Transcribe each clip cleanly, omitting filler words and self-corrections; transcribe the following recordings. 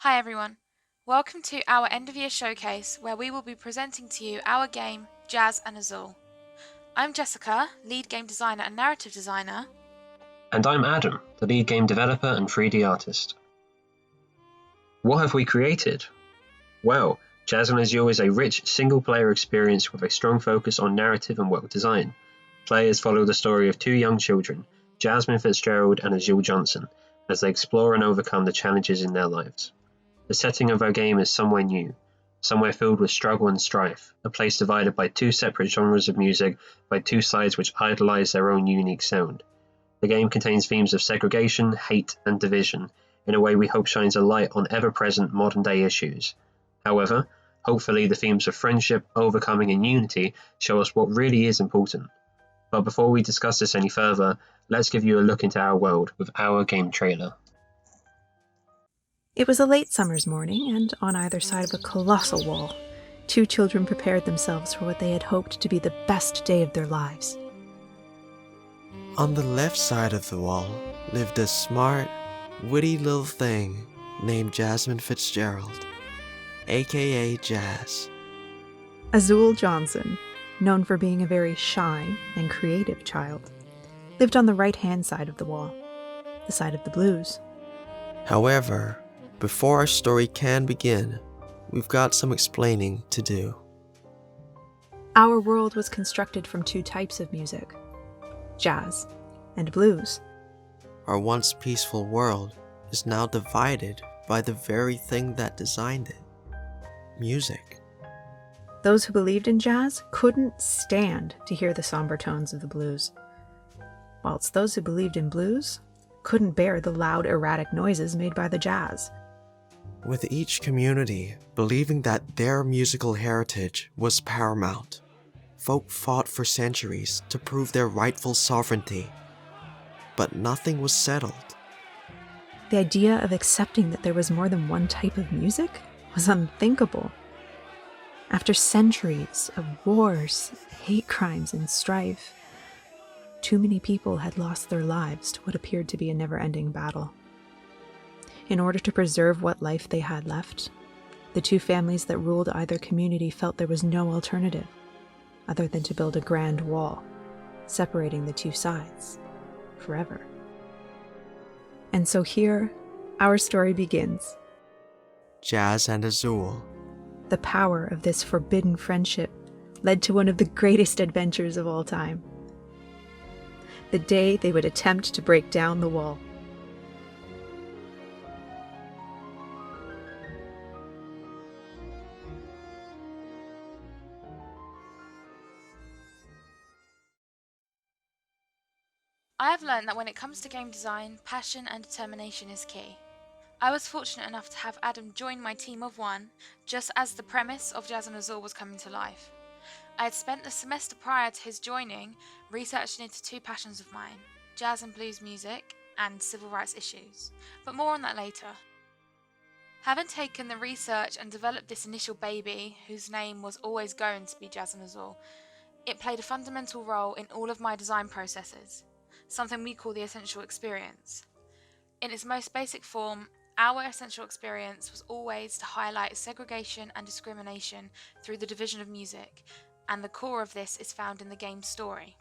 Hi everyone. Welcome to our end of year showcase where we will be presenting to you our game Jazz and Azul. I'm Jessica, lead game designer and narrative designer. And I'm Adam, the lead game developer and 3D artist. What have we created? Well, Jazz and Azul is a rich single-player experience with a strong focus on narrative and world design. Players follow the story of two young children, Jasmine Fitzgerald and Azul Johnson, as they explore and overcome the challenges in their lives. The setting of our game is somewhere new, somewhere filled with struggle and strife, a place divided by two separate genres of music by two sides which idolize their own unique sound. The game contains themes of segregation, hate, and division, in a way we hope shines a light on ever-present modern-day issues. However, hopefully the themes of friendship, overcoming, and unity show us what really is important. But before we discuss this any further, let's give you a look into our world with our game trailer. It was a late summer's morning, and on either side of a colossal wall, two children prepared themselves for what they had hoped to be the best day of their lives. On the left side of the wall lived a smart, witty little thing named Jasmine Fitzgerald, aka Jazz. Azul Johnson, known for being a very shy and creative child, lived on the right-hand side of the wall, the side of the blues. However, before our story can begin, we've got some explaining to do. Our world was constructed from two types of music, jazz and blues. Our once peaceful world is now divided by the very thing that designed it, music. Those who believed in jazz couldn't stand to hear the somber tones of the blues, whilst those who believed in blues couldn't bear the loud, erratic noises made by the jazz. With each community believing that their musical heritage was paramount, folk fought for centuries to prove their rightful sovereignty. But nothing was settled. The idea of accepting that there was more than one type of music was unthinkable. After centuries of wars, hate crimes, and strife, too many people had lost their lives to what appeared to be a never-ending battle. In order to preserve what life they had left, the two families that ruled either community felt there was no alternative other than to build a grand wall, separating the two sides forever. And so here, our story begins. Jazz and Azul. The power of this forbidden friendship led to one of the greatest adventures of all time. The day they would attempt to break down the wall. I have learned that when it comes to game design, passion and determination is key. I was fortunate enough to have Adam join my team of one just as the premise of Jazz and Azul was coming to life. I had spent the semester prior to his joining researching into two passions of mine, jazz and blues music and civil rights issues, but more on that later. Having taken the research and developed this initial baby, whose name was always going to be Jazz and Azul, it played a fundamental role in all of my design processes, something we call the essential experience. In its most basic form, our essential experience was always to highlight segregation and discrimination through the division of music, and the core of this is found in the game's story.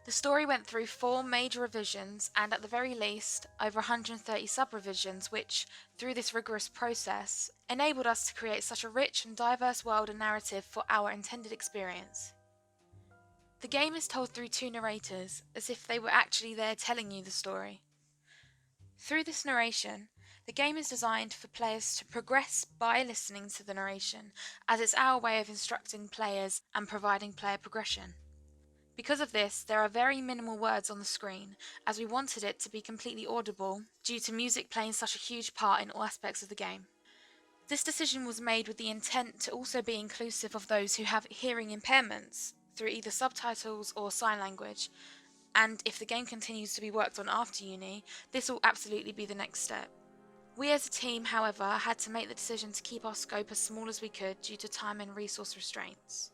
The story went through 4 major revisions and at the very least over 130 sub-revisions which, through this rigorous process, enabled us to create such a rich and diverse world and narrative for our intended experience. The game is told through 2 narrators, as if they were actually there telling you the story. Through this narration, the game is designed for players to progress by listening to the narration, as it's our way of instructing players and providing player progression. Because of this, there are very minimal words on the screen, as we wanted it to be completely audible due to music playing such a huge part in all aspects of the game. This decision was made with the intent to also be inclusive of those who have hearing impairments through either subtitles or sign language, and if the game continues to be worked on after uni, this will absolutely be the next step. We as a team, however, had to make the decision to keep our scope as small as we could due to time and resource restraints.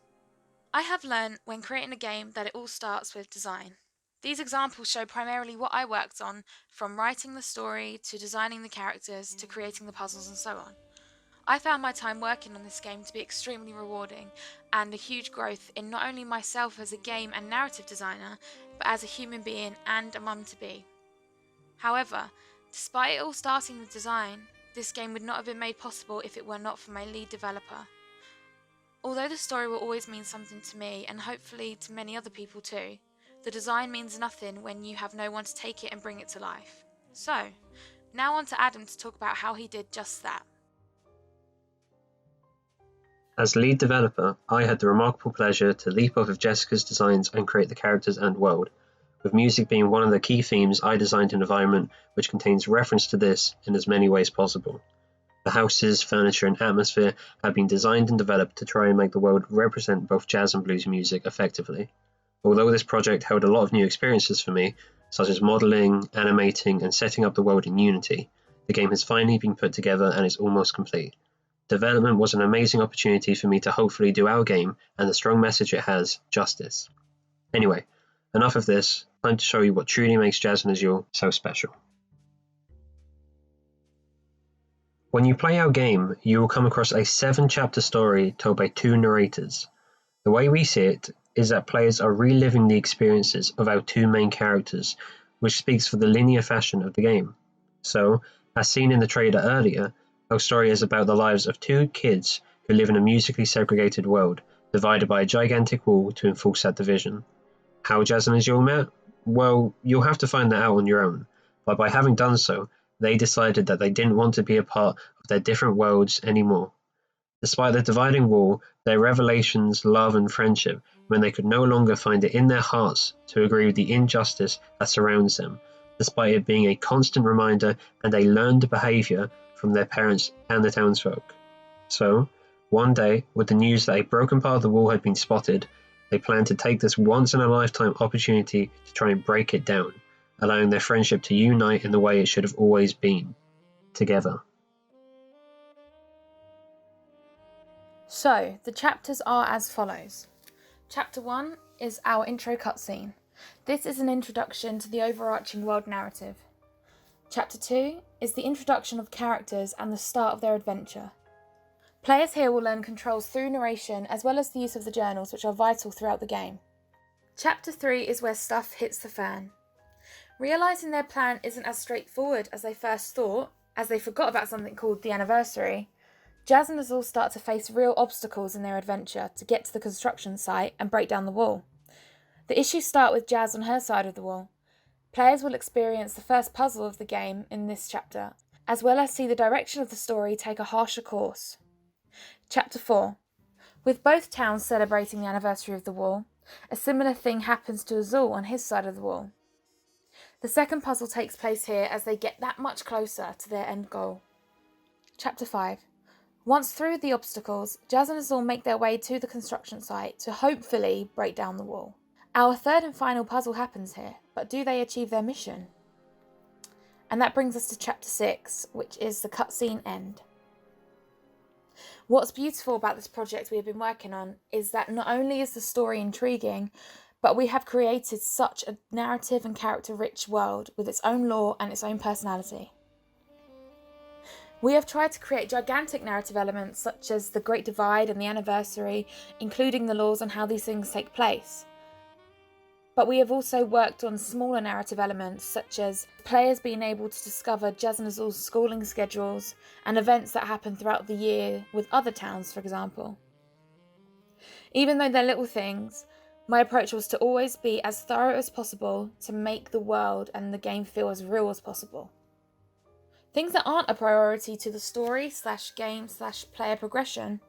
I have learned when creating a game that it all starts with design. These examples show primarily what I worked on, from writing the story to designing the characters to creating the puzzles and so on. I found my time working on this game to be extremely rewarding and a huge growth in not only myself as a game and narrative designer, but as a human being and a mum to be. However, despite it all starting with design, this game would not have been made possible if it were not for my lead developer. Although the story will always mean something to me and hopefully to many other people too, the design means nothing when you have no one to take it and bring it to life. So, now on to Adam to talk about how he did just that. As lead developer, I had the remarkable pleasure to leap off of Jessica's designs and create the characters and world, with music being one of the key themes. I designed an environment which contains reference to this in as many ways possible. The houses, furniture, and atmosphere have been designed and developed to try and make the world represent both jazz and blues music effectively. Although this project held a lot of new experiences for me, such as modelling, animating, and setting up the world in Unity, the game has finally been put together and is almost complete. Development was an amazing opportunity for me to hopefully do our game and the strong message it has justice. Anyway, enough of this, time to show you what truly makes Jazz and Azul so special. When you play our game, you will come across a 7-chapter story told by 2 narrators. The way we see it is that players are reliving the experiences of our 2 main characters, which speaks for the linear fashion of the game. So, as seen in the trailer earlier, our story is about the lives of 2 kids who live in a musically segregated world, divided by a gigantic wall to enforce that division. How Jazz and Azul met? Well, you'll have to find that out on your own, but by having done so, they decided that they didn't want to be a part of their different worlds anymore. Despite the dividing wall, their revelations, love and friendship meant they could no longer find it in their hearts to agree with the injustice that surrounds them, despite it being a constant reminder and a learned behaviour from their parents and the townsfolk. So, one day, with the news that a broken part of the wall had been spotted, they planned to take this once-in-a-lifetime opportunity to try and break it down, allowing their friendship to unite in the way it should have always been, together. So, the chapters are as follows. Chapter 1 is our intro cutscene. This is an introduction to the overarching world narrative. Chapter 2 is the introduction of characters and the start of their adventure. Players here will learn controls through narration as well as the use of the journals, which are vital throughout the game. Chapter 3 is where stuff hits the fan. Realising their plan isn't as straightforward as they first thought, as they forgot about something called the anniversary, Jazz and Azul start to face real obstacles in their adventure to get to the construction site and break down the wall. The issues start with Jazz on her side of the wall. Players will experience the first puzzle of the game in this chapter, as well as see the direction of the story take a harsher course. Chapter 4. With both towns celebrating the anniversary of the wall, a similar thing happens to Azul on his side of the wall. The second puzzle takes place here as they get that much closer to their end goal. Chapter 5. Once through the obstacles, Jazz and Azul make their way to the construction site to hopefully break down the wall. Our third and final puzzle happens here, but do they achieve their mission? And that brings us to Chapter 6, which is the cutscene end. What's beautiful about this project we have been working on is that not only is the story intriguing, but we have created such a narrative and character-rich world with its own lore and its own personality. We have tried to create gigantic narrative elements such as the Great Divide and the anniversary, including the laws on how these things take place. But we have also worked on smaller narrative elements such as players being able to discover Jazz and Azul's schooling schedules and events that happen throughout the year with other towns, for example. Even though they're little things, my approach was to always be as thorough as possible to make the world and the game feel as real as possible. Things that aren't a priority to the story/game/player progression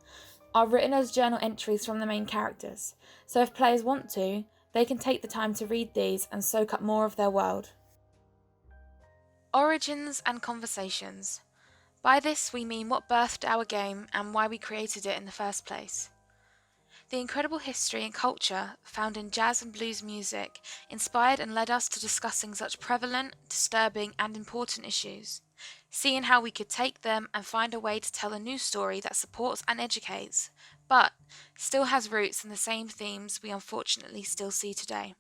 are written as journal entries from the main characters, so if players want to, they can take the time to read these and soak up more of their world. Origins and conversations. By this we mean what birthed our game and why we created it in the first place. The incredible history and culture found in jazz and blues music inspired and led us to discussing such prevalent, disturbing and important issues, seeing how we could take them and find a way to tell a new story that supports and educates, but still has roots in the same themes we unfortunately still see today.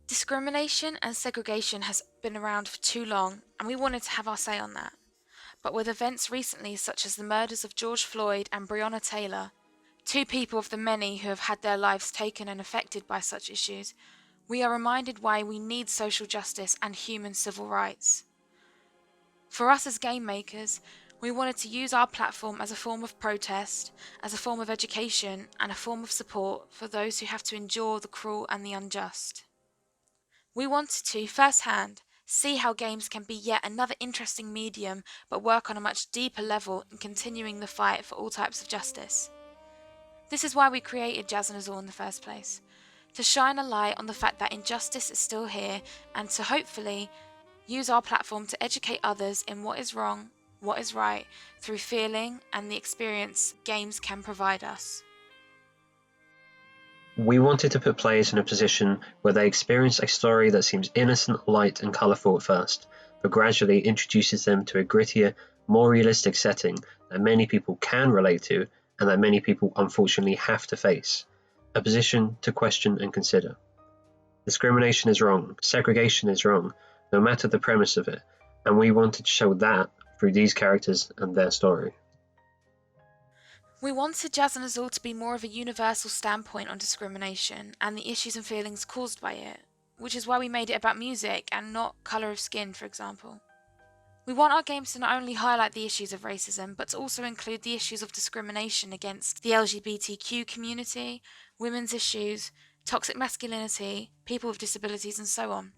Discrimination and segregation has been around for too long, and we wanted to have our say on that. But with events recently such as the murders of George Floyd and Breonna Taylor, two people of the many who have had their lives taken and affected by such issues, we are reminded why we need social justice and human civil rights. For us as game makers, we wanted to use our platform as a form of protest, as a form of education, and a form of support for those who have to endure the cruel and the unjust. We wanted to, firsthand, see how games can be yet another interesting medium, but work on a much deeper level in continuing the fight for all types of justice. This is why we created Jazz and Azul in the first place, to shine a light on the fact that injustice is still here, and to hopefully use our platform to educate others in what is wrong, what is right, through feeling and the experience games can provide us. We wanted to put players in a position where they experience a story that seems innocent, light, and colourful at first, but gradually introduces them to a grittier, more realistic setting that many people can relate to and that many people unfortunately have to face. A position to question and consider. Discrimination is wrong, segregation is wrong, no matter the premise of it, and we wanted to show that through these characters and their story. We wanted Jazz and Azul to be more of a universal standpoint on discrimination and the issues and feelings caused by it, which is why we made it about music and not colour of skin, for example. We want our games to not only highlight the issues of racism, but to also include the issues of discrimination against the LGBTQ community, women's issues, toxic masculinity, people with disabilities, and so on.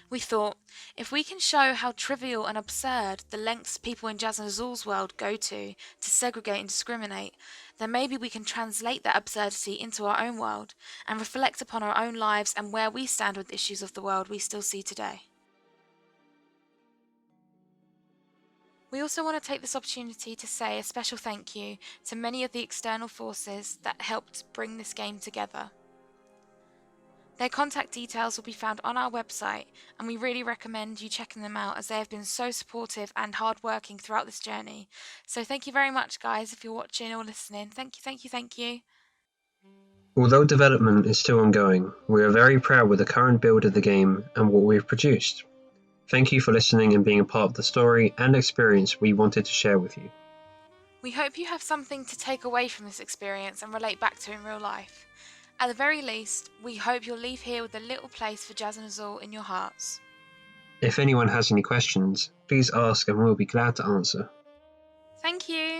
We thought, if we can show how trivial and absurd the lengths people in Jazz and Azul's world go to segregate and discriminate, then maybe we can translate that absurdity into our own world and reflect upon our own lives and where we stand with issues of the world we still see today. We also want to take this opportunity to say a special thank you to many of the external forces that helped bring this game together. Their contact details will be found on our website, and we really recommend you checking them out as they have been so supportive and hardworking throughout this journey. So thank you very much, guys, if you're watching or listening. Thank you, thank you, thank you. Although development is still ongoing, we are very proud with the current build of the game and what we've produced. Thank you for listening and being a part of the story and experience we wanted to share with you. We hope you have something to take away from this experience and relate back to in real life. At the very least, we hope you'll leave here with a little place for Jazz and Azul in your hearts. If anyone has any questions, please ask and we'll be glad to answer. Thank you!